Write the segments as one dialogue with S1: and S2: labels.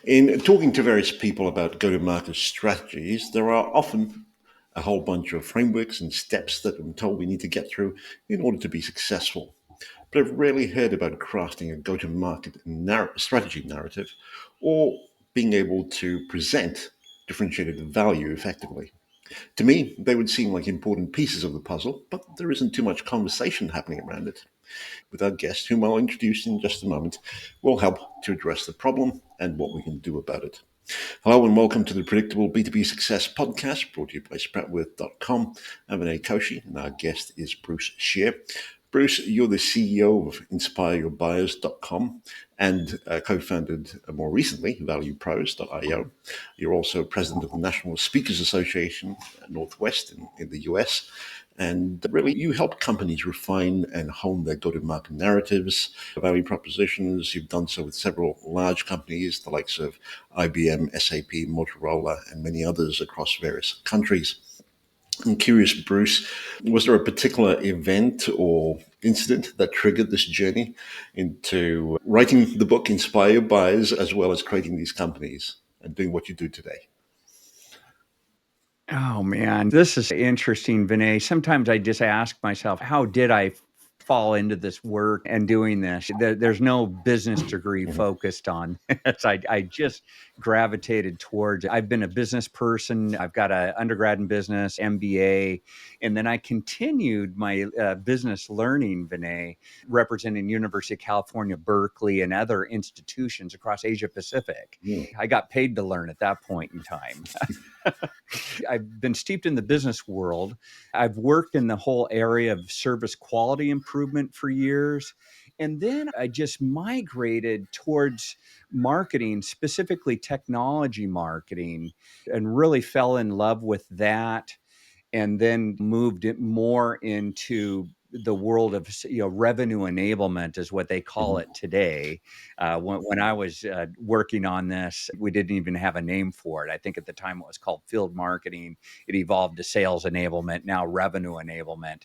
S1: In talking to various people about go-to-market strategies, there are often a whole bunch of frameworks and steps that I'm told we need to get through in order to be successful. But I've rarely heard about crafting a go-to-market strategy narrative or being able to present differentiated value effectively. To me, they would seem like important pieces of the puzzle, but there isn't too much conversation happening around it. With our guest, whom I'll introduce in just a moment, will help to address the problem and what we can do about it. Hello and welcome to the Predictable B2B Success podcast brought to you by Spratworth.com. I'm Vinay Koshy and our guest is Bruce Scheer. Bruce, you're the CEO of InspireYourBuyers.com and co-founded more recently ValuePros.io. You're also president of the National Speakers Association Northwest in the US. And really, you help companies refine and hone their go-to-market narratives, value propositions. You've done so with several large companies, the likes of IBM, SAP, Motorola, and many others across various countries. I'm curious, Bruce, was there a particular event or incident that triggered this journey into writing the book Inspire Your Buyers, as well as creating these companies and doing what you do today?
S2: Oh man, this is interesting, Vinay. Sometimes I just ask myself, how did I fall into this work and doing this? There's no business degree
S1: Mhm.
S2: focused on this. I just gravitated towards it. I've been a business person. I've got an undergrad in business, MBA, and then I continued my business learning, Vinay, representing University of California, Berkeley, and other institutions across Asia Pacific.
S1: Mm.
S2: I got paid to learn at that point in time. I've been steeped in the business world. I've worked in the whole area of service quality improvement for years. And then I just migrated towards marketing, specifically technology marketing, and really fell in love with that. And then moved it more into the world of revenue enablement is what they call
S1: Mhm.
S2: it today. When I was working on this, we didn't even have a name for it. I think at the time it was called field marketing. It evolved to sales enablement, now revenue enablement.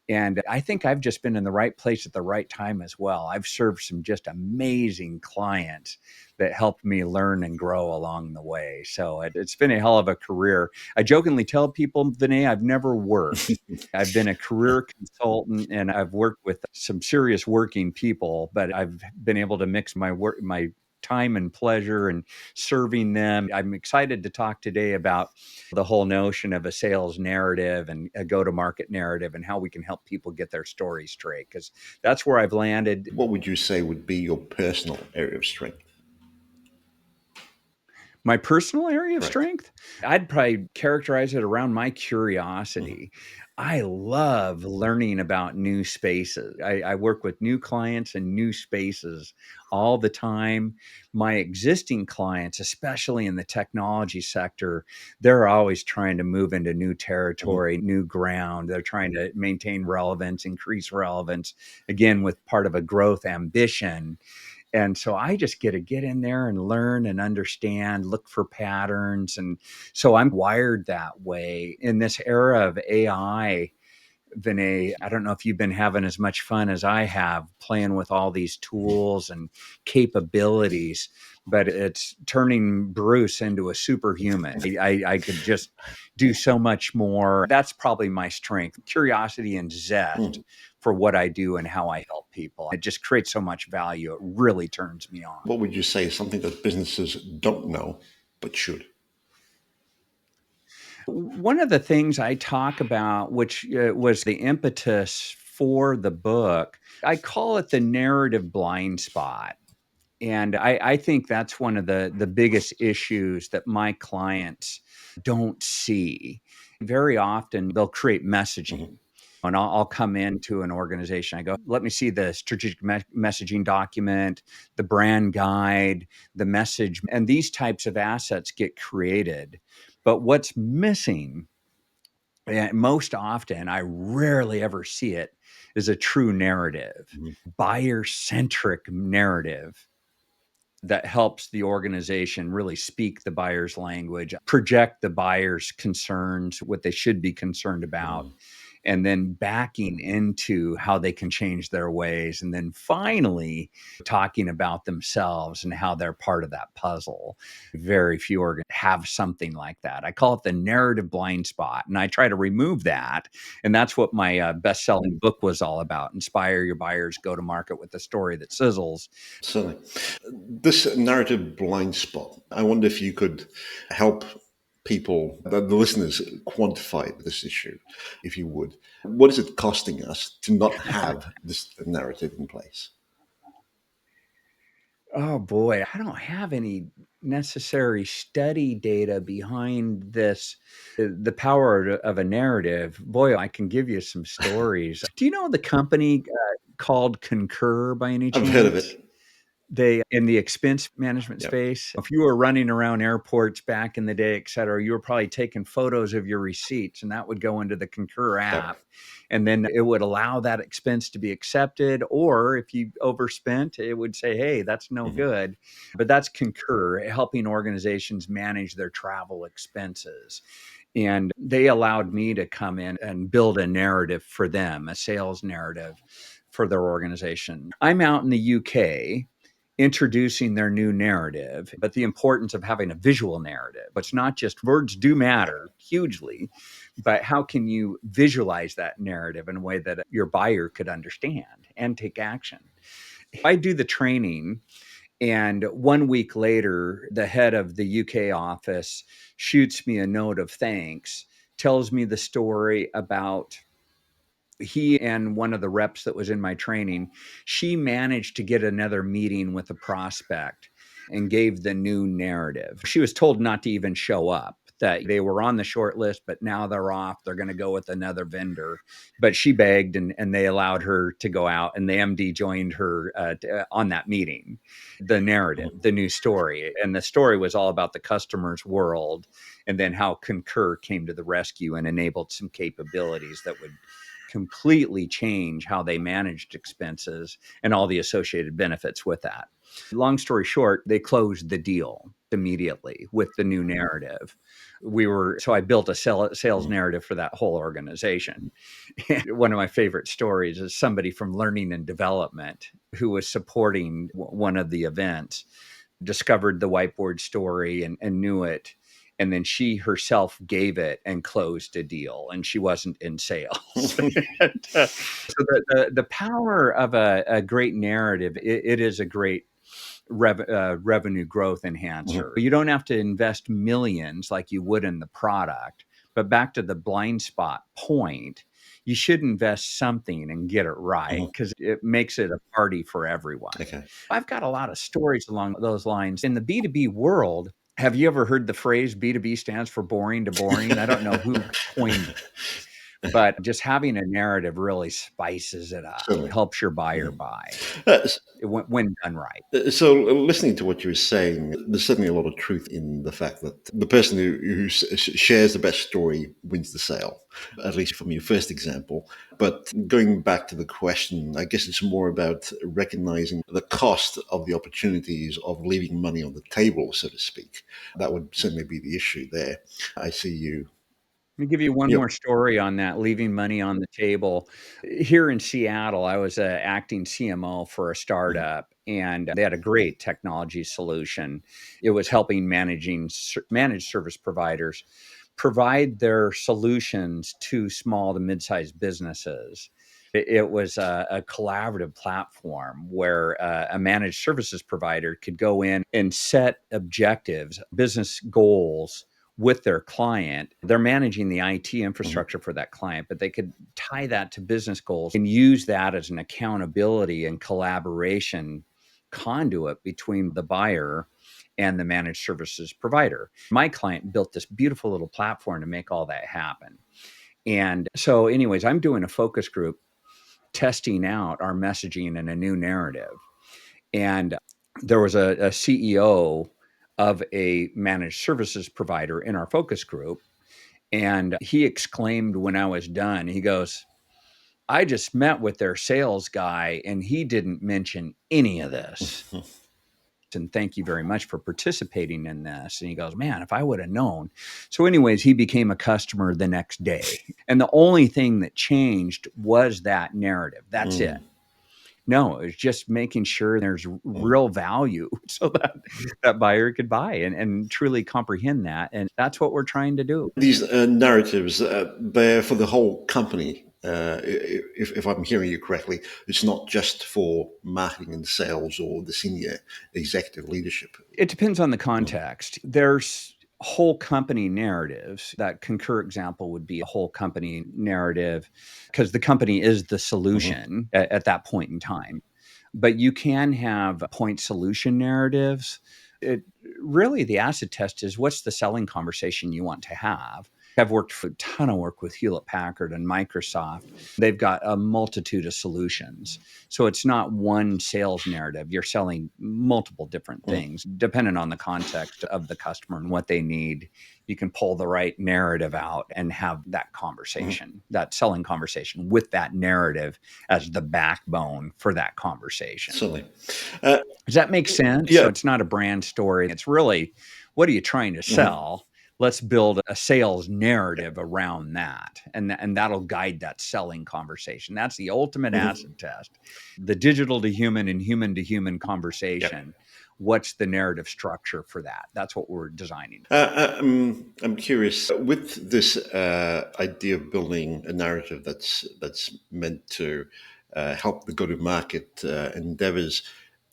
S2: And I think I've just been in the right place at the right time as well. I've served some just amazing clients that helped me learn and grow along the way. So it's been a hell of a career. I jokingly tell people, Vinay, I've never worked. I've been a career consultant and I've worked with some serious working people, but I've been able to mix my work, my time and pleasure and serving them. I'm excited to talk today about the whole notion of a sales narrative and a go-to-market narrative and how we can help people get their story straight, because that's where I've landed.
S1: What would you say would be your personal area of strength?
S2: My personal area of
S1: Correct.
S2: strength, I'd probably characterize it around my
S1: Mhm.
S2: curiosity. I love learning about new spaces. I work with new clients and new spaces all the time. My existing clients, especially in the technology sector, they're always trying to move into new
S1: Mhm.
S2: territory, new ground. They're trying to maintain relevance, increase relevance, again, with part of a growth ambition. And so I just get to get in there and learn and understand, look for patterns. And so I'm wired that way. In this era of AI, Vinay, I don't know if you've been having as much fun as I have playing with all these tools and capabilities, but it's turning Bruce into a superhuman. I could just do so much more. That's probably my strength, curiosity and zest
S1: Mhm.
S2: for what I do and how I help people. It just creates so much value. It really turns me on.
S1: What would you say is something that businesses don't know but should?
S2: One of the things I talk about, which was the impetus for the book, I call it the narrative blind spot. And I think that's one of the biggest issues that my clients don't see. Very often they'll create
S1: Mhm.
S2: messaging. And I'll come into an organization. I go, let me see the strategic messaging document, the brand guide, the message. And these types of assets get created. But what's missing, and most often, I rarely ever see it, is a true narrative,
S1: Mhm.
S2: buyer centric narrative that helps the organization really speak the buyer's language, project the buyer's concerns, what they should be concerned about,
S1: Mhm.
S2: and then backing into how they can change their ways, and then finally talking about themselves and how they're part of that puzzle. Very few have something like that. I call it the narrative blind spot, and I try to remove that. And that's what my best-selling book was all about: inspire your buyers, go to market with a story that sizzles.
S1: Certainly. This narrative blind spot, I wonder if you could help people, the listeners, quantify this issue, if you would. What is it costing us to not have this narrative in place?
S2: Oh boy, I don't have any necessary study data behind this. The power of a narrative. Boy, I can give you some stories. Do you know the company called Concur by any
S1: I've heard of
S2: chance?
S1: it.
S2: They in the expense management
S1: Yep.
S2: space. If you were running around airports back in the day, et cetera, you were probably taking photos of your receipts, and that would go into the Concur
S1: Yep.
S2: app. And then it would allow that expense to be accepted. Or if you overspent, it would say, hey, that's no
S1: Mhm.
S2: good. But that's Concur, helping organizations manage their travel expenses. And they allowed me to come in and build a narrative for them, a sales narrative for their organization. I'm out in the UK introducing their new narrative, but the importance of having a visual narrative. It's not just words do matter hugely, but how can you visualize that narrative in a way that your buyer could understand and take action? I do the training, and 1 week later, the head of the UK office shoots me a note of thanks, tells me the story about he and one of the reps that was in my training, she managed to get another meeting with a prospect and gave the new narrative. She was told not to even show up, that they were on the short list, but now they're off. They're going to go with another vendor. But she begged, and they allowed her to go out, and the MD joined her on that meeting. The narrative,
S1: Mhm.
S2: the new story. And the story was all about the customer's world, and then how Concur came to the rescue and enabled some capabilities that would completely change how they managed expenses and all the associated benefits with that. Long story short, they closed the deal immediately with the new narrative. So I built a sales
S1: Mhm.
S2: narrative for that whole organization. And one of my favorite stories is somebody from learning and development who was supporting one of the events discovered the whiteboard story and knew it. And then she herself gave it and closed a deal, and she wasn't in sales. So the power of a great narrative, it is a great revenue growth
S1: Mhm.
S2: enhancer. You don't have to invest millions like you would in the product, but back to the blind spot point, you should invest something and get it right,
S1: Mhm.
S2: because it makes it a party for everyone.
S1: Okay.
S2: I've got a lot of stories along those lines. In the B2B world, have you ever heard the phrase B2B stands for boring to boring? I don't know who coined it, but just having a narrative really spices it up,
S1: Certainly.
S2: helps your buyer
S1: Mhm.
S2: buy
S1: Uh,
S2: when done right.
S1: So, listening to what you were saying, there's certainly a lot of truth in the fact that the person who shares the best story wins the sale, at least from your first example. But going back to the question, I guess it's more about recognizing the cost of the opportunities of leaving money on the table, so to speak. That would certainly be the issue there. I see you.
S2: Let me give you one
S1: Yep.
S2: more story on that, leaving money on the table. Here in Seattle, I was acting CMO for a
S1: Mhm.
S2: startup, and they had a great technology solution. It was helping managed service providers provide their solutions to small to mid-sized businesses. It was a collaborative platform where a managed services provider could go in and set objectives, business goals with their client. They're managing the IT
S1: Mhm.
S2: infrastructure for that client, but they could tie that to business goals and use that as an accountability and collaboration conduit between the buyer and the managed services provider. My client built this beautiful little platform to make all that happen. And so, anyways, I'm doing a focus group testing out our messaging and a new narrative. And there was a CEO of a managed services provider in our focus group. And he exclaimed when I was done, he goes, I just met with their sales guy and he didn't mention any of this. and thank you very much for participating in this. And he goes, man, if I would have known. So anyways, he became a customer the next day. And the only thing that changed was that narrative. That's it. No, it's just making sure there's real value so that that buyer could buy and truly comprehend that. And that's what we're trying to do.
S1: These narratives, they're for the whole company. If I'm hearing you correctly, it's not just for marketing and sales or the senior executive leadership.
S2: It depends on the context. There's whole company narratives. That Concur example would be a whole company narrative because the company is the solution at that point in time. But you can have point solution narratives. Really, the acid test is what's the selling conversation you want to have. I've worked for a ton of work with Hewlett Packard and Microsoft. They've got a multitude of solutions. So it's not one sales narrative. You're selling multiple different things. Depending on the context of the customer and what they need, you can pull the right narrative out and have that conversation, that selling conversation with that narrative as the backbone for that conversation.
S1: Certainly.
S2: Does that make sense?
S1: Yeah.
S2: So it's not a brand story. It's really, what are you trying to sell? Let's build a sales narrative around that. And that'll guide that selling conversation. That's the ultimate acid test. The digital to human and human to human conversation. What's the narrative structure for that? That's what we're designing.
S1: I'm curious with this idea of building a narrative that's meant to help the go-to-market endeavors.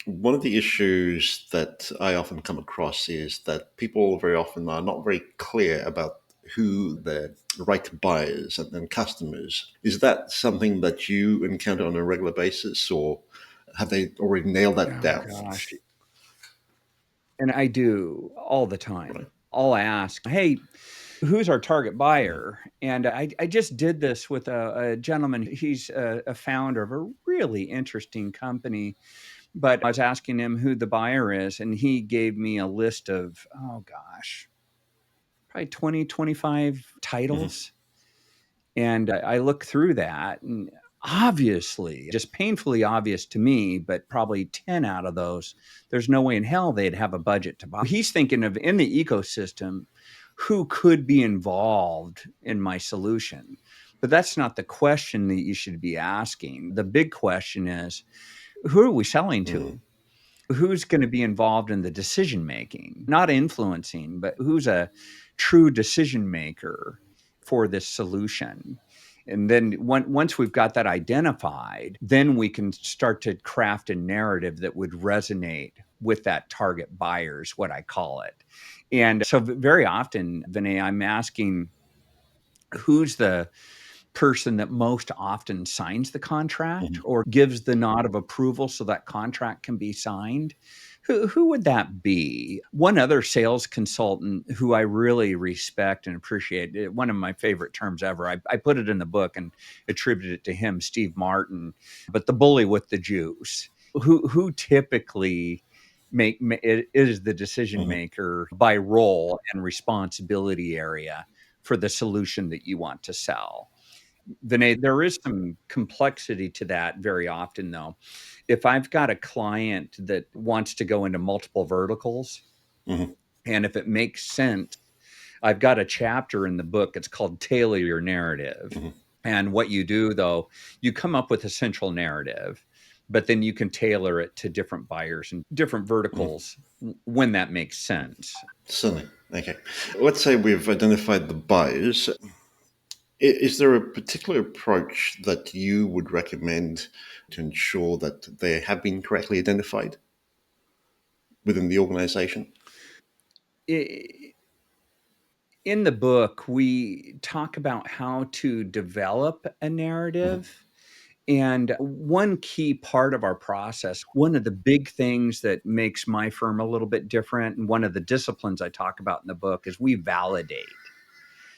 S1: One of the issues that I often come across is that people very often are not very clear about who their right buyers and customers. Is that something that you encounter on a regular basis, or have they already nailed that down?
S2: Gosh. And I do all the time.
S1: Right.
S2: I'll ask, hey, who's our target buyer? And I just did this with a gentleman. He's a founder of a really interesting company. But I was asking him who the buyer is, and he gave me a list of, probably 20, 25 titles. And I looked through that, and obviously, just painfully obvious to me, but probably 10 out of those, there's no way in hell they'd have a budget to buy. He's thinking of in the ecosystem, who could be involved in my solution? But that's not the question that you should be asking. The big question is, who are we selling to? Who's going to be involved in the decision making, not influencing, but who's a true decision maker for this solution? And then once we've got that identified, then we can start to craft a narrative that would resonate with that target buyer, is what I call it. And so very often, Vinay, I'm asking, who's the person that most often signs the contract or gives the nod of approval so that contract can be signed? Who would that be? One other sales consultant who I really respect and appreciate, one of my favorite terms ever, I put it in the book and attributed it to him, Steve Martin, but the bully with the juice, who typically is the decision maker by role and responsibility area for the solution that you want to sell. Vinay, there is some complexity to that very often, though. If I've got a client that wants to go into multiple verticals, and if it makes sense, I've got a chapter in the book. It's called Tailor Your Narrative. And what you do, though, you come up with a central narrative, but then you can tailor it to different buyers and different verticals when that makes sense.
S1: Certainly. Okay. Let's say we've identified the buyers. Is there a particular approach that you would recommend to ensure that they have been correctly identified within the organization?
S2: In the book, we talk about how to develop a narrative. And one key part of our process, one of the big things that makes my firm a little bit different, and one of the disciplines I talk about in the book, is we validate.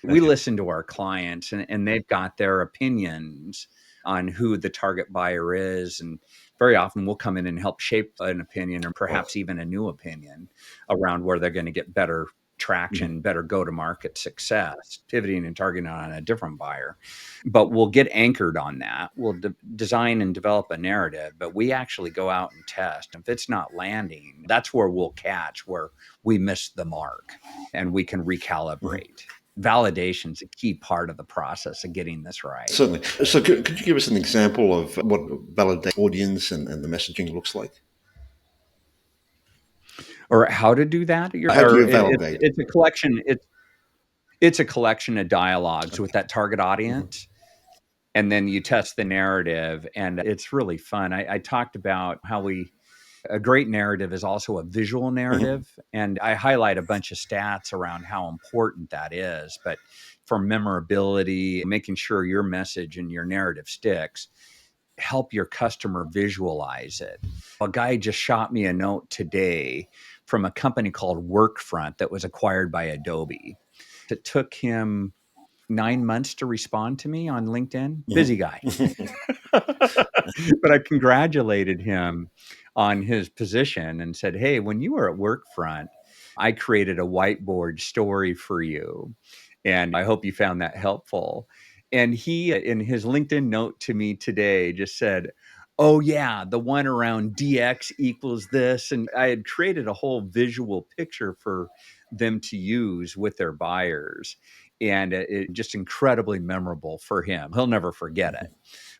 S2: We listen to our clients, and they've got their opinions on who the target buyer is. And very often we'll come in and help shape an opinion or perhaps even a new opinion around where they're going to get better traction, better go-to-market success, pivoting and targeting on a different buyer. But we'll get anchored on that. We'll design and develop a narrative, but we actually go out and test. If it's not landing, that's where we'll catch where we missed the mark and we can recalibrate. Validation's a key part of the process of getting this right.
S1: Certainly. So could you give us an example of what validate audience and the messaging looks like?
S2: Or how to do that?
S1: How do
S2: Or
S1: you validate?
S2: it's a collection. It's a collection of dialogues with that target audience, and then you test the narrative, and it's really fun. I talked about how a great narrative is also a visual narrative, and I highlight a bunch of stats around how important that is. But for memorability, making sure your message and your narrative sticks, help your customer visualize it. A guy just shot me a note today from a company called Workfront that was acquired by Adobe. It took him 9 months to respond to me on LinkedIn. Busy guy. But I congratulated him on his position and said, "Hey, when you were at Workfront, I created a whiteboard story for you, and I hope you found that helpful." And he, in his LinkedIn note to me today, just said, "Oh yeah, the one around DX equals this." And I had created a whole visual picture for them to use with their buyers. And it just incredibly memorable for him. He'll never forget it.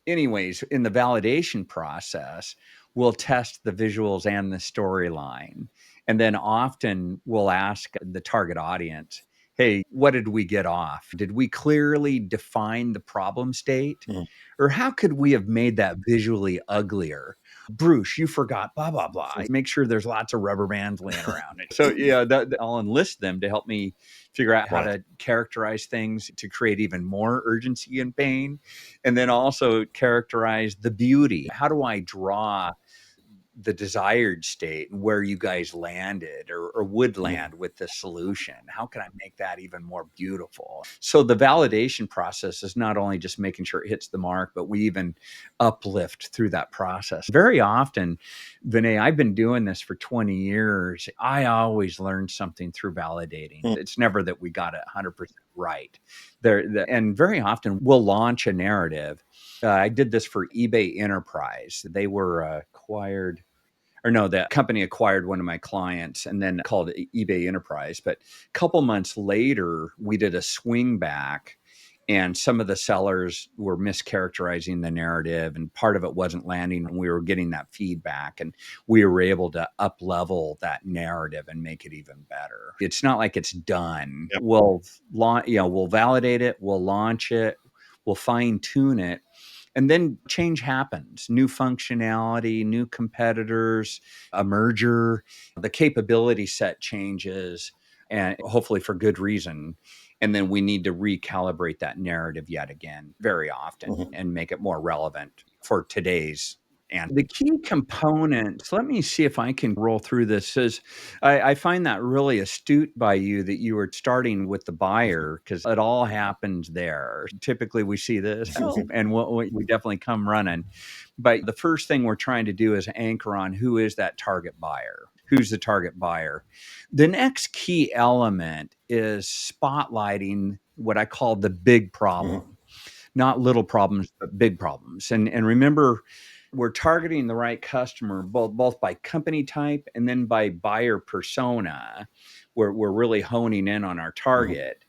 S2: Anyways, in the validation process, we'll test the visuals and the storyline. And then often we'll ask the target audience, hey, what did we get off? Did we clearly define the problem state? Or how could we have made that visually uglier? Bruce, you forgot blah, blah, blah. Make sure there's lots of rubber bands laying around it. So, yeah, I'll enlist them to help me figure out how to characterize things to create even more urgency and pain. And then also characterize the beauty. How do I draw the desired state and where you guys landed or would land with the solution? How can I make that even more beautiful? So the validation process is not only just making sure it hits the mark, but we even uplift through that process. Very often, Vinay, I've been doing this for 20 years. I always learn something through validating. It's never that we got it 100% right. And very often we'll launch a narrative. I did this for eBay Enterprise. They were acquired, or no, the company acquired one of my clients and then called it eBay Enterprise. But a couple months later, we did a swing back and some of the sellers were mischaracterizing the narrative and part of it wasn't landing. And we were getting that feedback and we were able to up level that narrative and make it even better. It's not like it's done.
S1: Yep.
S2: We'll validate it, we'll launch it, we'll fine tune it. And then change happens, new functionality, new competitors, a merger, the capability set changes, and hopefully for good reason. And then we need to recalibrate that narrative yet again very often and make it more relevant for today's. And the key components, let me see if I can roll through this, is I find that really astute by you that you were starting with the buyer because it all happens there. Typically we see this and we definitely come running. But the first thing we're trying to do is anchor on who is that target buyer? Who's the target buyer? The next key element is spotlighting what I call the big problem. Not little problems, but big problems. And remember, we're targeting the right customer, both by company type and then by buyer persona, where we're really honing in on our target.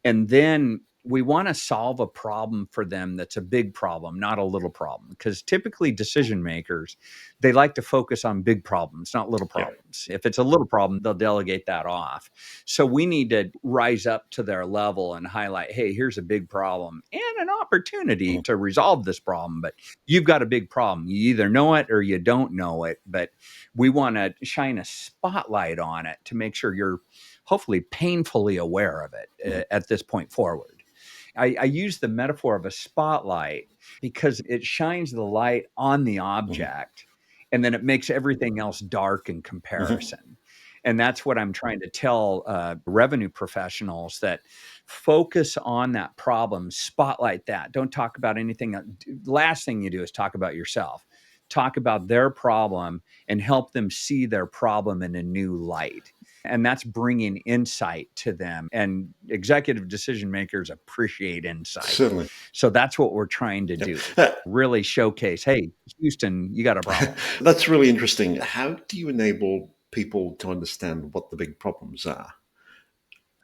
S2: And then we want to solve a problem for them that's a big problem, not a little problem. Because typically decision makers, they like to focus on big problems, not little problems. If it's a little problem, they'll delegate that off. So we need to rise up to their level and highlight, hey, here's a big problem and an opportunity to resolve this problem. But you've got a big problem. You either know it or you don't know it. But we want to shine a spotlight on it to make sure you're hopefully painfully aware of it at this point forward. I use the metaphor of a spotlight because it shines the light on the object and then it makes everything else dark in comparison. And that's what I'm trying to tell revenue professionals, that focus on that problem, spotlight that. Don't talk about anything. Last thing you do is talk about yourself. Talk about their problem and help them see their problem in a new light. And that's bringing insight to them. And executive decision makers appreciate insight.
S1: Certainly.
S2: So that's what we're trying to do. Really showcase, hey, Houston, you got a problem.
S1: That's really interesting. How do you enable people to understand what the big problems are?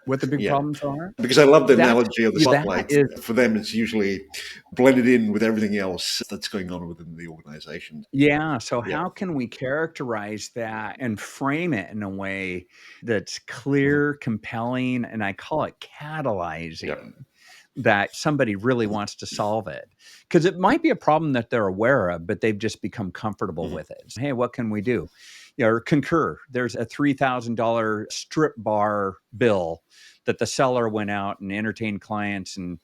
S2: What the big problems are?
S1: Because I love the
S2: That's,
S1: analogy of the
S2: that
S1: spotlight.
S2: is,
S1: For them, it's usually blended in with everything else that's going on within the organization.
S2: yeah. So
S1: Yeah.
S2: how can we characterize that and frame it in a way that's
S1: Mhm.
S2: clear, compelling, and I call it
S1: Yeah.
S2: catalyzing, that somebody really wants to solve it? Because it might be a problem that they're aware of, but they've just become comfortable
S1: Mhm.
S2: with it. Hey, what can we do? Or Concur, there's a $3,000 strip bar bill that the seller went out and entertained clients, and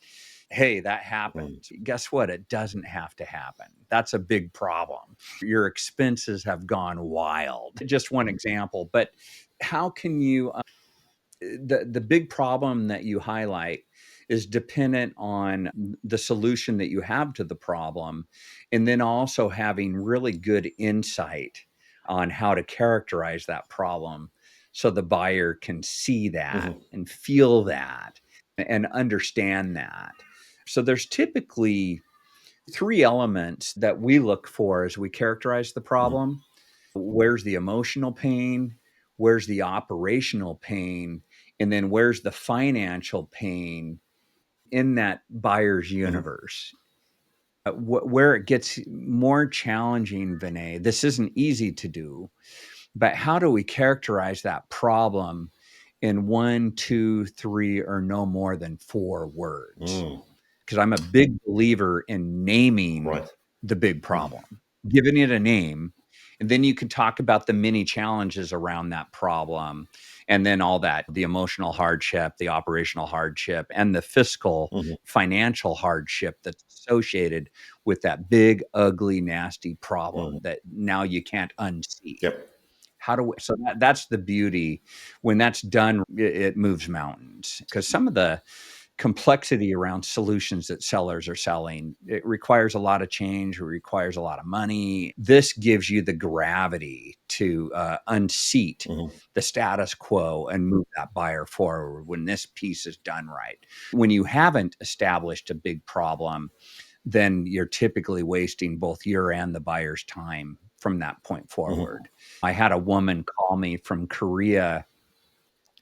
S2: hey, that happened. Guess what? It doesn't have to happen. That's a big problem. Your expenses have gone wild. Just one example, but how can you the big problem that you highlight is dependent on the solution that you have to the problem, and then also having really good insight on how to characterize that problem so the buyer can see that
S1: Mhm.
S2: and feel that and understand that. So there's typically three elements that we look for as we characterize the
S1: Mhm.
S2: problem. Where's the emotional pain? Where's the operational pain? And then where's the financial pain in that buyer's
S1: Mhm.
S2: universe? Where it gets more challenging, Vinay, this isn't easy to do, but how do we characterize that problem in one, two, three, or no more than 4 words?
S1: Mm.
S2: Because I'm a big believer in naming
S1: Right.
S2: the big
S1: Mhm.
S2: problem, giving it a name, and then you can talk about the many challenges around that problem, and then all that, the emotional hardship, the operational hardship, and the fiscal
S1: Mhm.
S2: financial hardship that's associated with that big, ugly, nasty
S1: Mhm.
S2: problem that now you can't unsee.
S1: Yep.
S2: How do we, so that's the beauty. When that's done, it moves mountains, because some of the complexity around solutions that sellers are selling, it requires a lot of change, it requires a lot of money. This gives you the gravity to unseat
S1: Mhm.
S2: the status quo and move that buyer forward when this piece is done right. When you haven't established a big problem, then you're typically wasting both your and the buyer's time from that point
S1: Mhm.
S2: forward. I had a woman call me from Korea,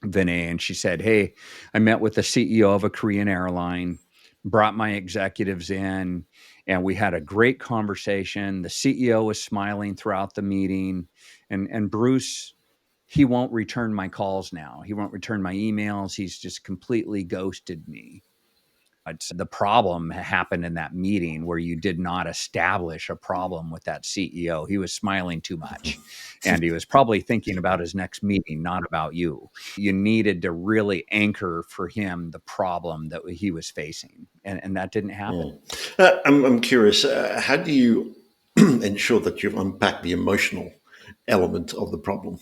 S2: Vinay, and she said, hey, I met with the CEO of a Korean airline, brought my executives in, and we had a great conversation. The CEO was smiling throughout the meeting. And Bruce, he won't return my calls now. He won't return my emails. He's just completely ghosted me. The problem happened in that meeting where you did not establish a problem with that CEO. He was smiling too much, and he was probably thinking about his next meeting, not about you. You needed to really anchor for him the problem that he was facing, and that didn't happen.
S1: Mm. I'm curious. How do you ensure that you've unpacked the emotional element of the problem?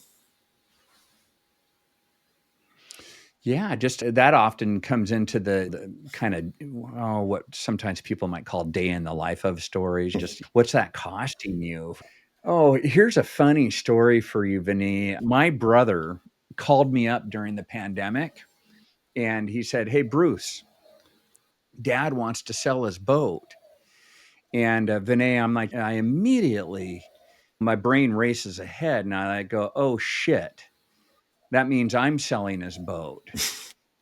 S2: Yeah, just that often comes into the kind of, what sometimes people might call day in the life of stories. Just what's that costing you? Oh, here's a funny story for you, Vinny. My brother called me up during the pandemic and he said, hey, Bruce, dad wants to sell his boat. And Vinay, I'm like, I immediately, my brain races ahead and I go, oh shit, that means I'm selling his boat.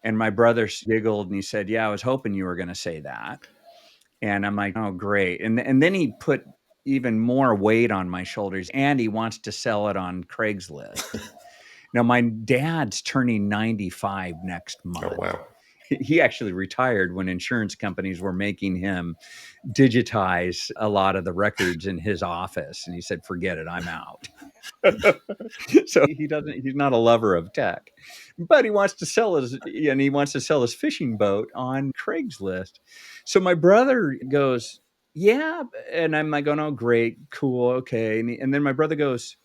S2: And my brother giggled and he said, yeah, I was hoping you were going to say that. And I'm like, oh, great. And then he put even more weight on my shoulders and he wants to sell it on Craigslist. Now, my dad's turning 95 next
S1: Oh,
S2: month.
S1: wow.
S2: He actually retired when insurance companies were making him digitize a lot of the records in his office. And he said, forget it, I'm out. So he's not a lover of tech, but he wants to sell his fishing boat on Craigslist. So my brother goes, yeah. And I'm like, oh, no, great, cool. Okay. And then my brother goes,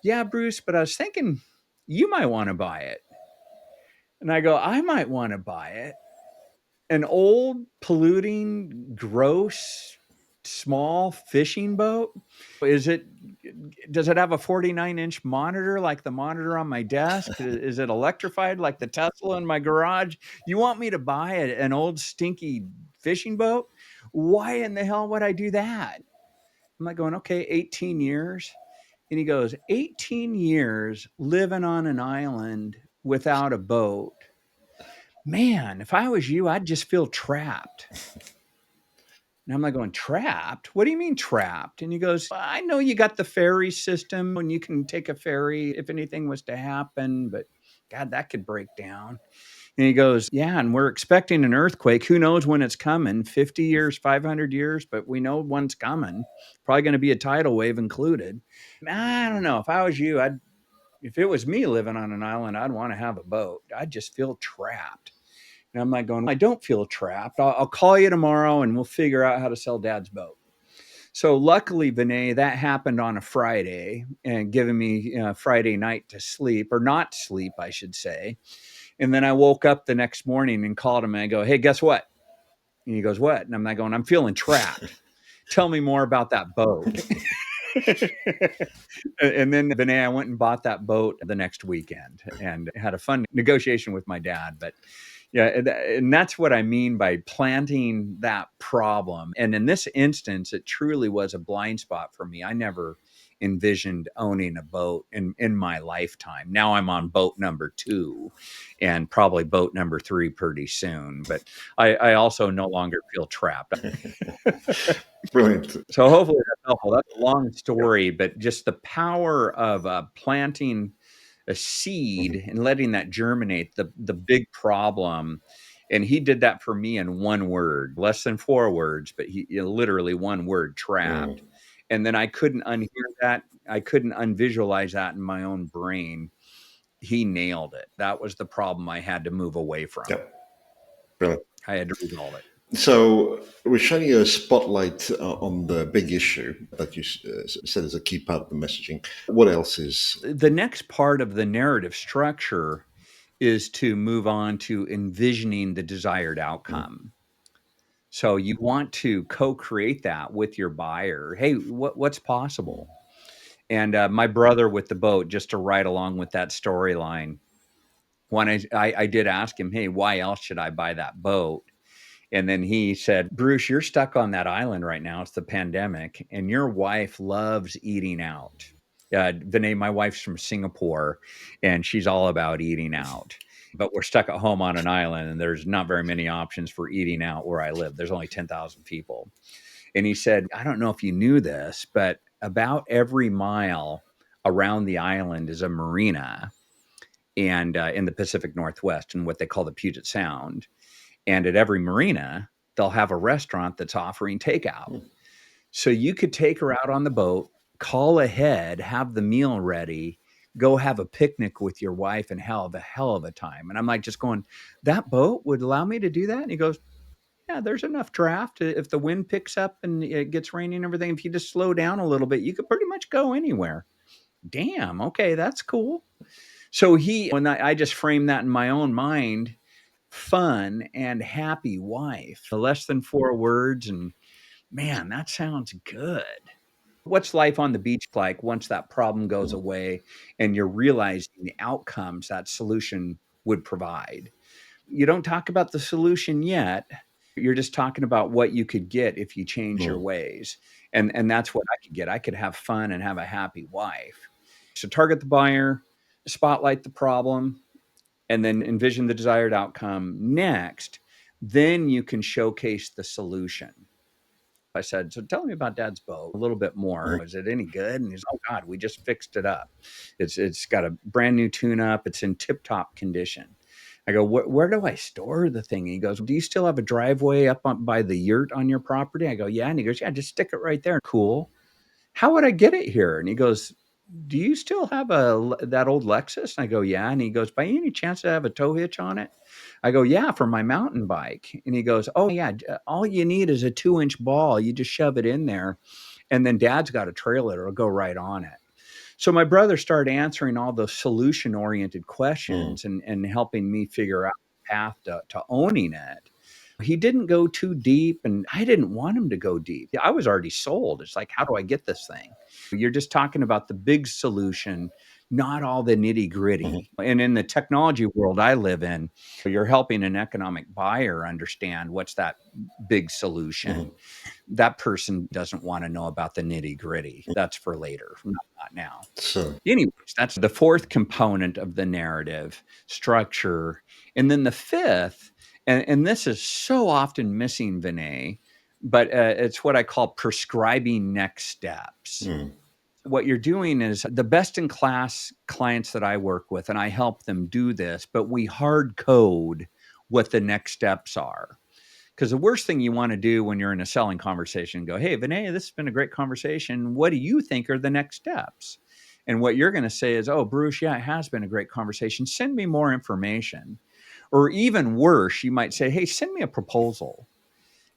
S2: yeah, Bruce, but I was thinking you might want to buy it. And I go, I might want to buy it. An old, polluting, gross small fishing boat? Does it have a 49-inch monitor like the monitor on my desk? Is it electrified like the Tesla in my garage? You want me to buy an old stinky fishing boat? Why in the hell would I do that? I'm like going, okay, 18 years. And he goes, 18 years living on an island without a boat. Man, if I was you, I'd just feel trapped. And I'm like going, trapped? What do you mean trapped? And he goes, I know you got the ferry system and you can take a ferry if anything was to happen, but God, that could break down. And he goes, yeah, and we're expecting an earthquake. Who knows when it's coming? 50 years, 500 years, but we know one's coming. Probably going to be a tidal wave included. I don't know. If I was you, if it was me living on an island, I'd want to have a boat. I'd just feel trapped. And I'm like going, I don't feel trapped. I'll call you tomorrow and we'll figure out how to sell Dad's boat. So luckily, Vinay, that happened on a Friday and giving me Friday night to sleep, or not sleep, I should say. And then I woke up the next morning and called him and I go, hey, guess what? And he goes, what? And I'm like going, I'm feeling trapped. Tell me more about that boat. And then Vinay, I went and bought that boat the next weekend and had a fun negotiation with my dad. But yeah, and that's what I mean by planting that problem. And in this instance, it truly was a blind spot for me. I never envisioned owning a boat in my lifetime. Now I'm on boat number 2 and probably boat number 3 pretty soon. But I also no longer feel trapped.
S1: Brilliant.
S2: So hopefully that's helpful. That's a long story, but just the power of planting a seed and letting that germinate, the big problem. And he did that for me in one word, less than 4 words, but he literally one word, trapped. And then I couldn't unhear that. I couldn't unvisualize that in my own brain. He nailed it. That was the problem I had to move away from.
S1: Yep. Brilliant.
S2: I had to resolve it.
S1: So we're shining a spotlight on the big issue that you said is a key part of the messaging. What else is?
S2: The next part of the narrative structure is to move on to envisioning the desired outcome. So you want to co-create that with your buyer. Hey, what's possible? And my brother with the boat, just to ride along with that storyline, when I did ask him, hey, why else should I buy that boat? And then he said, Bruce, you're stuck on that island right now. It's the pandemic. And your wife loves eating out. Vinay, my wife's from Singapore, and she's all about eating out. But we're stuck at home on an island, and there's not very many options for eating out where I live. There's only 10,000 people. And he said, I don't know if you knew this, but about every mile around the island is a marina, and in the Pacific Northwest, and what they call the Puget Sound. And at every marina, they'll have a restaurant that's offering takeout. So you could take her out on the boat, call ahead, have the meal ready, go have a picnic with your wife and have a hell of a time. And I'm like, just going, that boat would allow me to do that? And he goes, yeah, there's enough draft. If the wind picks up and it gets raining and everything, if you just slow down a little bit, you could pretty much go anywhere. Damn, okay, that's cool. So when I just framed that in my own mind, fun and happy wife, less than 4 words. And man, that sounds good. What's life on the beach like once that problem goes away and you're realizing the outcomes that solution would provide? You don't talk about the solution yet. You're just talking about what you could get if you change your ways. And that's what I could get. I could have fun and have a happy wife. So target the buyer, spotlight the problem, and then envision the desired outcome next. Then you can showcase the solution. I said, so tell me about Dad's boat a little bit more. Is it any good? And he's, oh God, we just fixed it up. It's got a brand new tune up. It's in tip top condition. I go, where do I store the thing? And he goes, do you still have a driveway up by the yurt on your property? I go, yeah. And he goes, yeah, just stick it right there. Cool. How would I get it here? And he goes, do you still have that old Lexus? And I go, yeah. And he goes, by any chance to have a tow hitch on it? I go, yeah, for my mountain bike. And he goes, oh yeah, all you need is a 2-inch ball. You just shove it in there. And then Dad's got a trailer. It'll go right on it. So my brother started answering all the solution-oriented questions and helping me figure out the path to owning it. He didn't go too deep, and I didn't want him to go deep. I was already sold. It's like, how do I get this thing? You're just talking about the big solution, not all the nitty
S1: Mhm.
S2: gritty. And in the technology world I live in, you're helping an economic buyer understand what's that big solution.
S1: Mhm.
S2: That person doesn't want to know about the nitty gritty. That's for later, not now.
S1: So,
S2: Anyways, that's the fourth component of the narrative structure. And then the fifth, and this is so often missing, Vinay, but it's what I call prescribing next steps.
S1: mm,
S2: What you're doing is the best in class clients that I work with, and I help them do this, but we hard code what the next steps are. Because the worst thing you want to do when you're in a selling conversation, go, hey, Vinay, this has been a great conversation. What do you think are the next steps? And what you're going to say is, oh, Bruce, yeah, it has been a great conversation. Send me more information. Or even worse, you might say, hey, send me a proposal.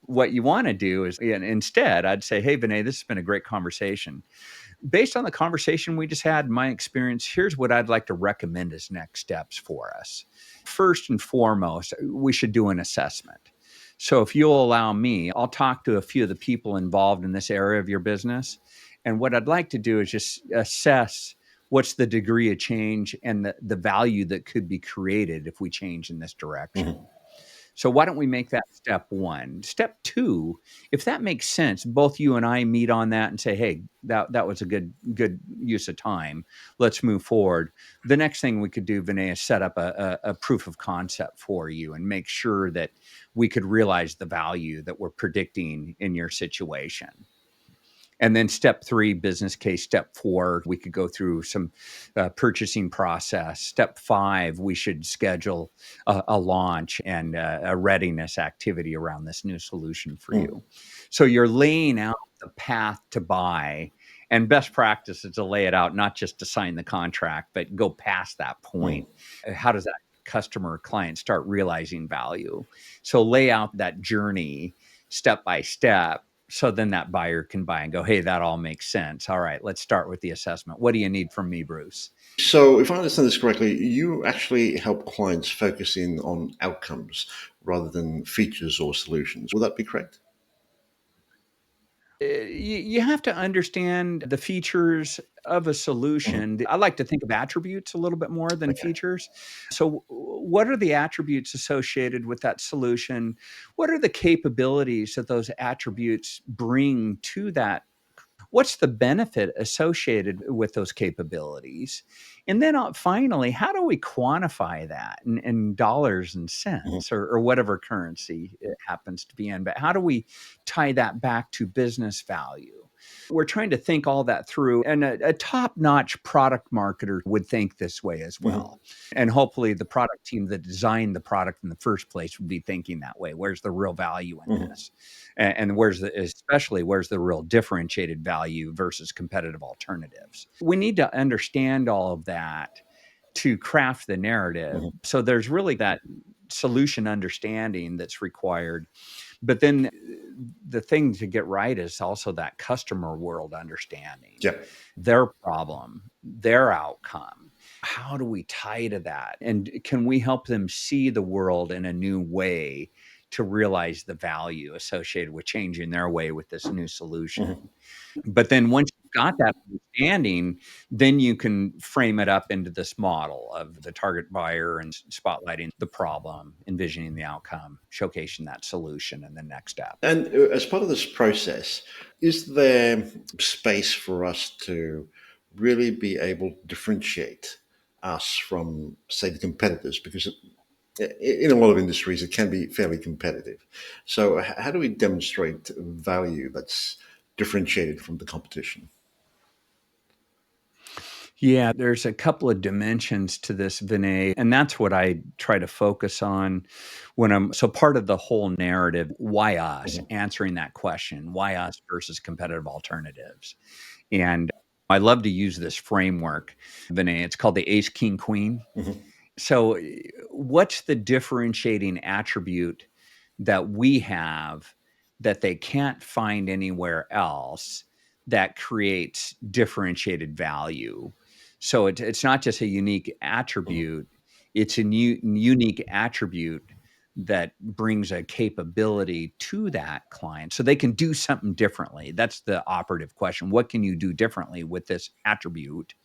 S2: What you want to do is, and instead, I'd say, hey, Vinay, this has been a great conversation. Based on the conversation we just had, my experience, here's what I'd like to recommend as next steps for us. First and foremost, we should do an assessment. So if you'll allow me, I'll talk to a few of the people involved in this area of your business. And what I'd like to do is just assess what's the degree of change and the value that could be created if we change in this direction.
S1: mhm.
S2: So why don't we make that step one? Step two, if that makes sense, both you and I meet on that and say, hey, that was a good use of time. Let's move forward. The next thing we could do, Vinay, is set up a proof of concept for you and make sure that we could realize the value that we're predicting in your situation. And then step three, business case. Step four, we could go through some purchasing process. Step five, we should schedule a launch and a readiness activity around this new solution for
S1: Mm.
S2: you. So you're laying out the path to buy. And best practice is to lay it out, not just to sign the contract, but go past that
S1: Mm.
S2: point. How does that customer or client start realizing value? So lay out that journey step by step, so then that buyer can buy and go, hey, that all makes sense. All right, let's start with the assessment. What do you need from me, Bruce?
S1: So, if I understand this correctly, you actually help clients focus in on outcomes rather than features or solutions. Would that be correct?
S2: You have to understand the features of a
S1: Mhm.
S2: solution. I like to think of attributes a little bit more than
S1: Okay.
S2: features. So, what are the attributes associated with that solution? What are the capabilities that those attributes bring to that? What's the benefit associated with those capabilities? And then finally, how do we quantify that in dollars and
S1: Mhm.
S2: cents or whatever currency it happens to be in? But how do we tie that back to business value? We're trying to think all that through, and a top notch product marketer would think this way as
S1: Mhm.
S2: well. And hopefully, the product team that designed the product in the first place would be thinking that way. Where's the real value in
S1: Mhm.
S2: this? And where's the real differentiated value versus competitive alternatives? We need to understand all of that to craft the narrative.
S1: Mhm.
S2: So there's really that solution understanding that's required. But then the thing to get right is also that customer world understanding,
S1: Yeah.
S2: their problem, their outcome. How do we tie to that? And can we help them see the world in a new way to realize the value associated with changing their way with this new
S1: Mhm.
S2: solution? But then once you've got that understanding, then you can frame it up into this model of the target buyer and spotlighting the problem, envisioning the outcome, showcasing that solution, and the next step.
S1: And as part of this process, is there space for us to really be able to differentiate us from, say, the competitors? Because in a lot of industries, it can be fairly competitive. So, how do we demonstrate value that's differentiated from the competition?
S2: Yeah, there's a couple of dimensions to this, Vinay, and that's what I try to focus on when I'm so part of the whole narrative, why us?
S1: Mhm.
S2: Answering that question, why us versus competitive alternatives? And I love to use this framework, Vinay. It's called the Ace King Queen.
S1: Mhm.
S2: So, what's the differentiating attribute that we have that they can't find anywhere else that creates differentiated value? So, it's not just a unique
S1: Mhm.
S2: attribute, it's a unique attribute that brings a capability to that client so they can do something differently. That's the operative question. What can you do differently with this attribute?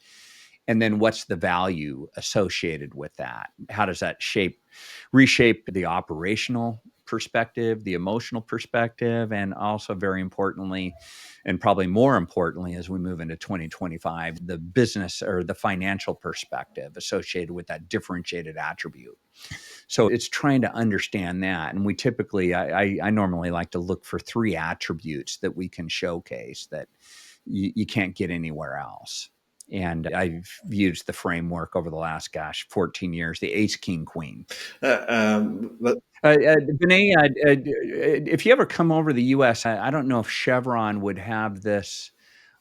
S2: And then what's the value associated with that? How does that reshape the operational perspective, the emotional perspective, and also very importantly, and probably more importantly, as we move into 2025, the business or the financial perspective associated with that differentiated attribute. So it's trying to understand that. And we typically, I normally like to look for 3 attributes that we can showcase that you can't get anywhere else. And I've used the framework over the last, 14 years, the ace, king, queen.
S1: But
S2: Vinay, if you ever come over the US, I don't know if Chevron would have this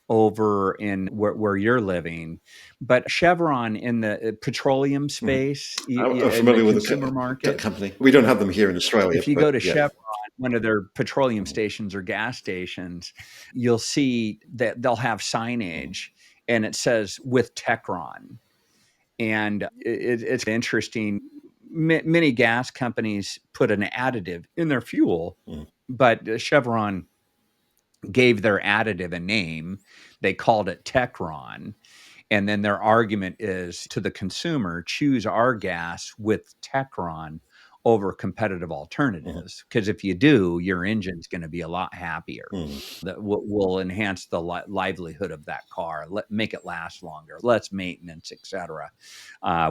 S2: over in where you're living, but Chevron in the petroleum space,
S1: I'm
S2: in the
S1: familiar with
S2: consumer
S1: the
S2: market,
S1: company. We don't have them here in Australia,
S2: if you
S1: but
S2: go to
S1: yeah.
S2: Chevron, one of their petroleum stations or gas stations, you'll see that they'll have signage and it says with Techron. And it's interesting. Many gas companies put an additive in their fuel,
S1: Mm.
S2: but Chevron gave their additive a name. They called it Techron. And then their argument is to the consumer, choose our gas with Techron over competitive alternatives. Because if you do, your engine's going to be a lot happier.
S1: Mm.
S2: That will enhance the livelihood of that car, make it last longer, less maintenance, etc.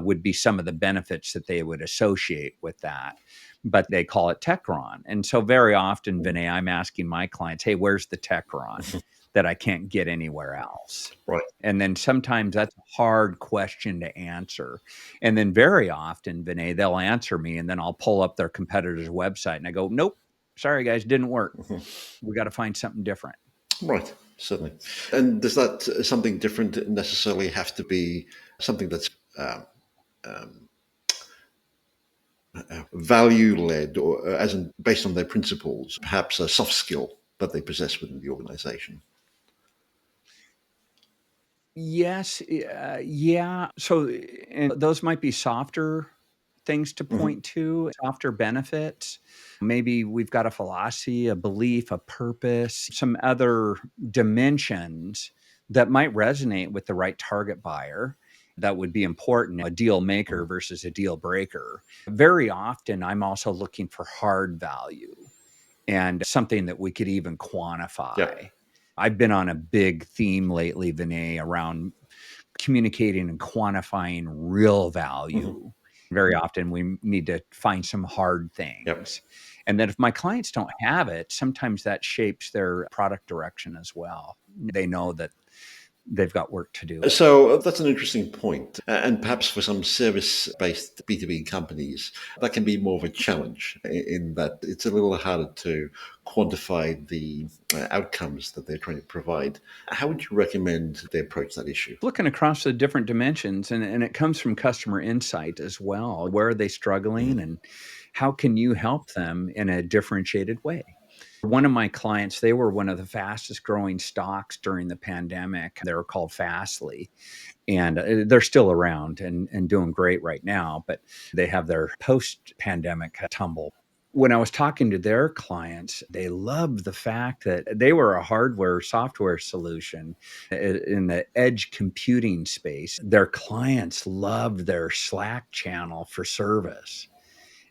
S2: Would be some of the benefits that they would associate with that. But they call it Techron. And so very often, Vinay, I'm asking my clients, hey, where's the Techron that I can't get anywhere else?
S1: Right.
S2: And then sometimes that's a hard question to answer. And then very often, Vinay, they'll answer me and then I'll pull up their competitor's website and I go, nope, sorry guys, didn't work. We got to find something different.
S1: Right, certainly. And does that something different necessarily have to be something that's value led, or as in based on their principles, perhaps a soft skill that they possess within the organization?
S2: Yes. Yeah. So, and those might be softer things to
S1: Hmm.
S2: point to, softer benefits. Maybe we've got a philosophy, a belief, a purpose, some other dimensions that might resonate with the right target buyer. That would be important, a deal maker versus a deal breaker. Very often, I'm also looking for hard value and something that we could even
S1: Yeah.
S2: quantify. I've been on a big theme lately, Vinay, around communicating and quantifying real
S1: Hmm.
S2: value. Very often we need to find some hard
S1: Yep.
S2: things. And then if my clients don't have it, sometimes that shapes their product direction as well. They know that they've got work to do.
S1: So that's an interesting point. And perhaps for some service based B2B companies, that can be more of a challenge in that it's a little harder to quantify the outcomes that they're trying to provide. How would you recommend they approach that issue?
S2: Looking across the different dimensions, and it comes from customer insight as well. Where are they struggling and how can you help them in a differentiated way? One of my clients, they were one of the fastest growing stocks during the pandemic. They were called Fastly, and they're still around and doing great right now, but they have their post pandemic tumble. When I was talking to their clients, they loved the fact that they were a hardware software solution in the edge computing space. Their clients loved their Slack channel for service.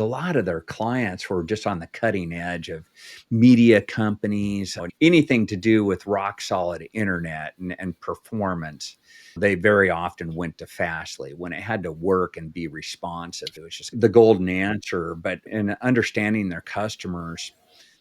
S2: A lot of their clients were just on the cutting edge of media companies, anything to do with rock solid internet and performance. They very often went to Fastly when it had to work and be responsive. It was just the golden answer. But in understanding their customers,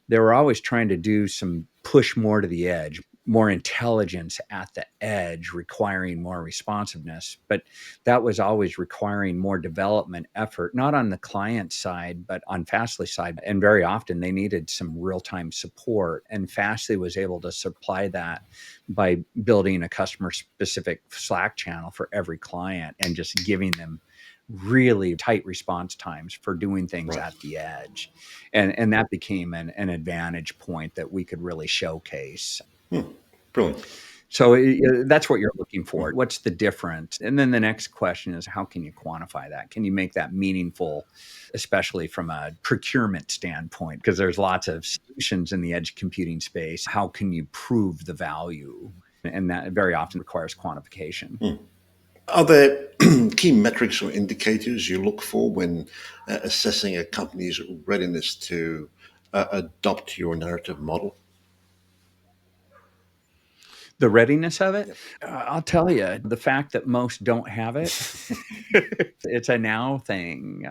S2: they were always trying to do some push more to the edge, more intelligence at the edge, requiring more responsiveness. But that was always requiring more development effort, not on the client side, but on Fastly's side. And very often they needed some real-time support. And Fastly was able to supply that by building a customer-specific Slack channel for every client and just giving them really tight response times for doing things
S1: Right.
S2: at the edge. And that became an advantage point that we could really showcase.
S1: Brilliant.
S2: So that's what you're looking for. What's the difference? And then the next question is, how can you quantify that? Can you make that meaningful, especially from a procurement standpoint? Because there's lots of solutions in the edge computing space. How can you prove the value? And that very often requires quantification.
S1: Are there key metrics or indicators you look for when assessing a company's readiness to adopt your narrative model?
S2: The readiness of it,
S1: Yep.
S2: I'll tell you, the fact that most don't have it, it's a now thing.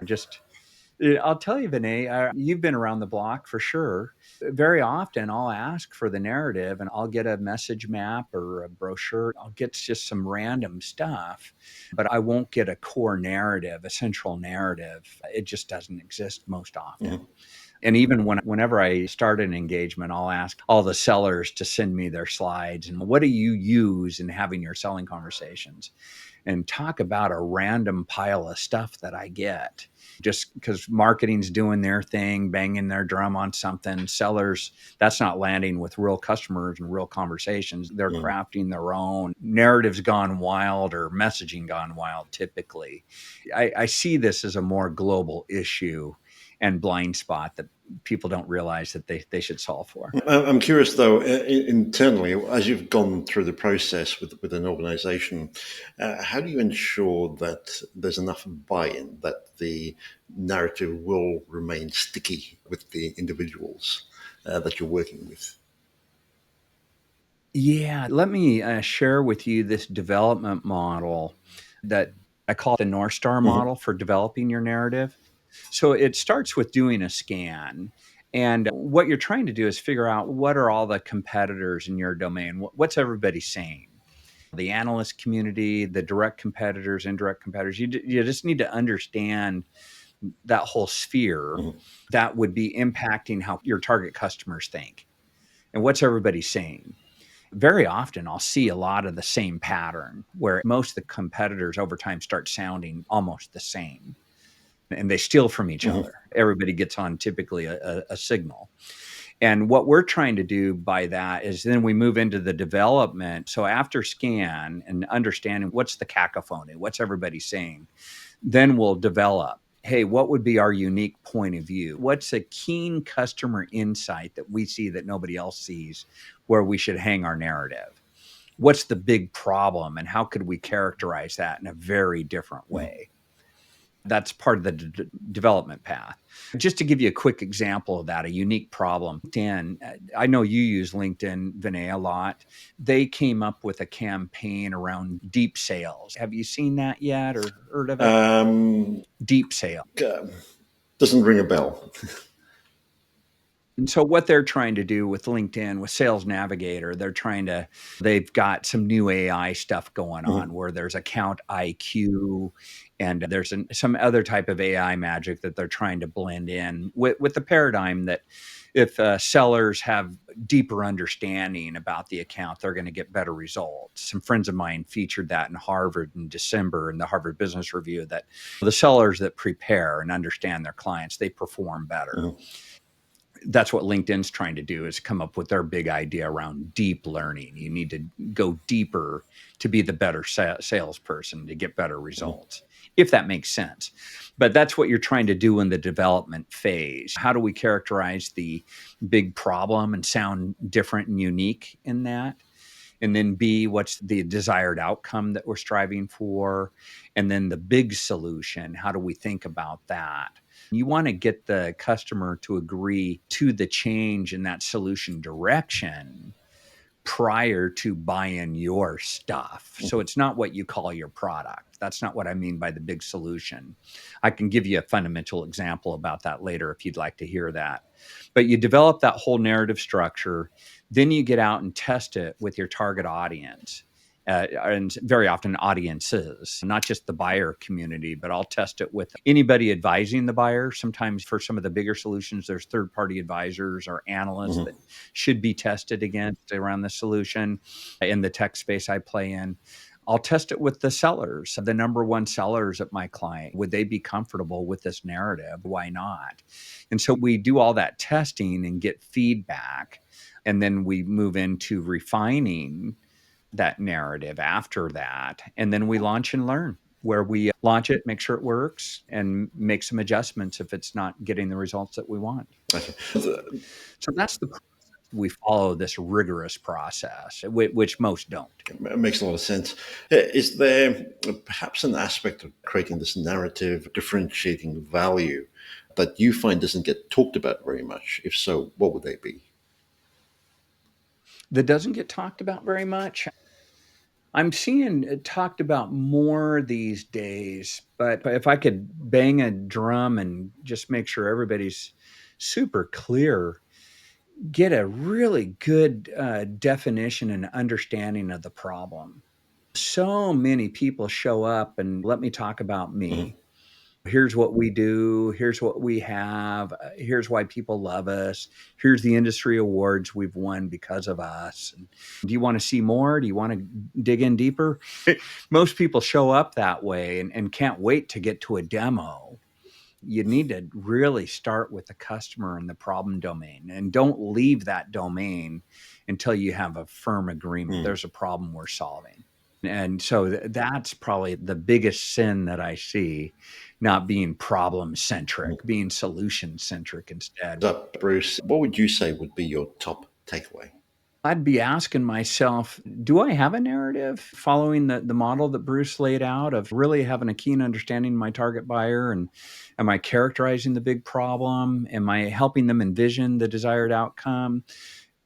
S2: I'll tell you, Vinay, you've been around the block for sure. Very often, I'll ask for the narrative and I'll get a message map or a brochure. I'll get just some random stuff, but I won't get a core narrative, a central narrative. It just doesn't exist most often.
S1: Mhm.
S2: And even whenever I start an engagement, I'll ask all the sellers to send me their slides and what do you use in having your selling conversations? And talk about a random pile of stuff that I get just because marketing's doing their thing, banging their drum on something. Sellers, that's not landing with real customers and real conversations. They're
S1: Mhm.
S2: crafting their own narratives gone wild or messaging gone wild typically. I see this as a more global issue and blind spot that people don't realize that they should solve for.
S1: I'm curious though, internally, as you've gone through the process with an organization, how do you ensure that there's enough buy-in that the narrative will remain sticky with the individuals that you're working with?
S2: Yeah, let me share with you this development model that I call the North Star
S1: Mhm.
S2: model for developing your narrative. So it starts with doing a scan. And what you're trying to do is figure out what are all the competitors in your domain? What's everybody saying? The analyst community, the direct competitors, indirect competitors. You just need to understand that whole sphere
S1: Mhm.
S2: that would be impacting how your target customers think. And what's everybody saying? Very often I'll see a lot of the same pattern where most of the competitors over time start sounding almost the same and they steal from each
S1: Mhm.
S2: other. Everybody gets on typically a signal. And what we're trying to do by that is then we move into the development. So after scan and understanding what's the cacophony, what's everybody saying, then we'll develop. Hey, what would be our unique point of view? What's a keen customer insight that we see that nobody else sees where we should hang our narrative? What's the big problem and how could we characterize that in a very different
S1: Mhm.
S2: way? That's part of the development path. Just to give you a quick example of that, a unique problem. LinkedIn, I know you use LinkedIn, Vinay, a lot. They came up with a campaign around deep sales. Have you seen that yet or heard of it?
S1: Um,
S2: Deep sale.
S1: uh, doesn't ring a bell.
S2: And so what they're trying to do with LinkedIn, with Sales Navigator, they've got some new AI stuff going on
S1: Mhm.
S2: where there's account IQ and there's some other type of AI magic that they're trying to blend in with the paradigm that if sellers have deeper understanding about the account, they're going to get better results. Some friends of mine featured that in Harvard in December in the Harvard Business Review that the sellers that prepare and understand their clients, they perform better.
S1: Mhm.
S2: That's what LinkedIn's trying to do is come up with their big idea around deep learning. You need to go deeper to be the better salesperson to get better
S1: Mhm.
S2: results, if that makes sense. But that's what you're trying to do in the development phase. How do we characterize the big problem and sound different and unique in that? And then B, what's the desired outcome that we're striving for? And then the big solution, how do we think about that? You want to get the customer to agree to the change in that solution direction prior to buying your stuff. So it's not what you call your product. That's not what I mean by the big solution. I can give you a fundamental example about that later if you'd like to hear that. But you develop that whole narrative structure, then you get out and test it with your target audience. And very often audiences, not just the buyer community, but I'll test it with anybody advising the buyer. Sometimes for some of the bigger solutions, there's third party advisors or analysts
S1: Mhm.
S2: that should be tested against around the solution in the tech space I play in. I'll test it with the sellers, the number one sellers at my client. Would they be comfortable with this narrative? Why not? And so we do all that testing and get feedback. And then we move into refining that narrative after that. And then we launch and learn, where we launch it, make sure it works, and make some adjustments if it's not getting the results that we want.
S1: Okay.
S2: So that's the process. We follow this rigorous process, which most don't.
S1: It makes a lot of sense. Is there perhaps an aspect of creating this narrative, differentiating value that you find doesn't get talked about very much? If so, what would they be?
S2: That doesn't get talked about very much. I'm seeing it talked about more these days, but if I could bang a drum and just make sure everybody's super clear, get a really good definition and understanding of the problem. So many people show up and let me talk about
S1: Mhm.
S2: me. Here's what we do. Here's what we have. Here's why people love us. Here's the industry awards we've won because of us. And do you want to see more? Do you want to dig in deeper? Most people show up that way and can't wait to get to a demo. You need to really start with the customer and the problem domain, and don't leave that domain until you have a firm agreement.
S1: Mm.
S2: There's a problem we're solving. And so that's probably the biggest sin that I see, not being problem centric, being solution centric instead.
S1: So, Bruce, what would you say would be your top takeaway?
S2: I'd be asking myself, do I have a narrative following the model that Bruce laid out of really having a keen understanding of my target buyer? And am I characterizing the big problem? Am I helping them envision the desired outcome?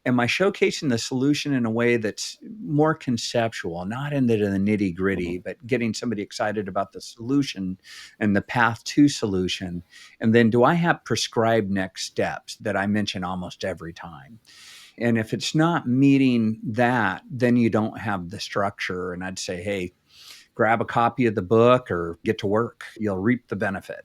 S2: Am I showcasing the solution in a way that's more conceptual, not into the nitty gritty,
S1: Mhm.
S2: but getting somebody excited about the solution and the path to solution? And then do I have prescribed next steps that I mention almost every time? And if it's not meeting that, then you don't have the structure. And I'd say, hey, grab a copy of the book or get to work. You'll reap the benefit.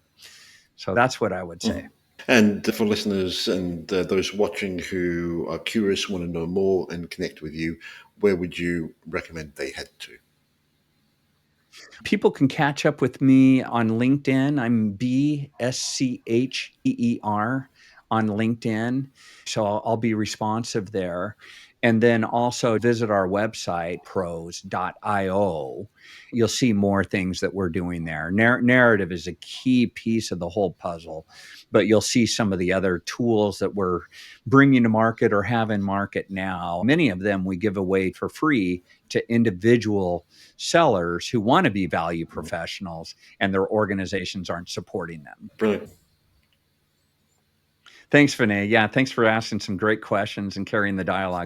S2: So that's what I would say.
S1: Mhm. And for listeners and those watching who are curious, want to know more and connect with you, where would you recommend they head to?
S2: People can catch up with me on LinkedIn. I'm BSCHEER on LinkedIn. So I'll be responsive there. And then also visit our website, pros.io. You'll see more things that we're doing there. Narrative is a key piece of the whole puzzle, but you'll see some of the other tools that we're bringing to market or have in market now. Many of them we give away for free to individual sellers who want to be value professionals and their organizations aren't supporting them.
S1: Brilliant.
S2: Thanks, Vinay. Yeah, thanks for asking some great questions and carrying the dialogue.